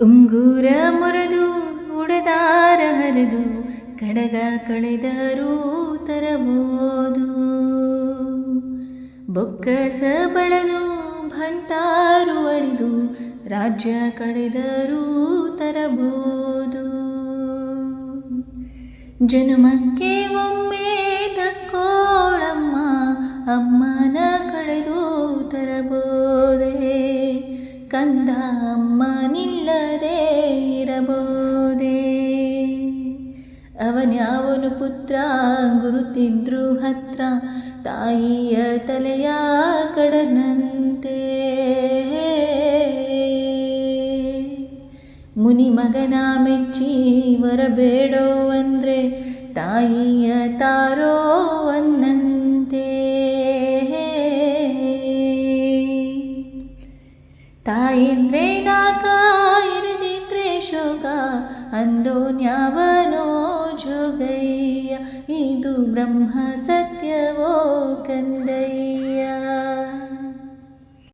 ಉಂಗುರ ಮುರಿದು ಉಡದಾರ ಹರಿದು ಕಡಗ ಕಳೆದರೂ ತರಬಹುದು. ಬೊಕ್ಕಸ ಬಳದು ಭಂಟಾರು ಅಳಿದು ರಾಜ್ಯ ಕಳೆದರೂ ತರಬಹುದು. ಜನುಮಕ್ಕೆ ಒಮ್ಮೆ ದಕ್ಕೋಳಮ್ಮ ಅಮ್ಮನ ಕಳೆದು ತರಬೋದೆ. ಕಂದ ಅಮ್ಮ ನಿಲ್ಲದೆ ಇರಬೋದೆ. ಅವನ್ಯಾವನು ಪುತ್ರ ಗುರುತಿದ್ರು ಹತ್ರ ತಾಯಿಯ ತಲೆಯ ಕಡದಂತೆ. ಮುನಿ ಮಗನ ಮೆಚ್ಚಿ ಬರಬೇಡೋ ಅಂದ್ರೆ ತಾಯಿಯ ತಾರೋ ಅನ್ನಂತೆ. ತಾಯಂದ್ರೆ ನಾಕ ಇರದಿದ್ರೆ ಶೋಕ ಅಂದೋನ್ಯಾವನೋ ಜೋಗಯ್ಯ. ಇದು ಬ್ರಹ್ಮ ಸತ್ಯವೋ ಕಂದಯ್ಯ.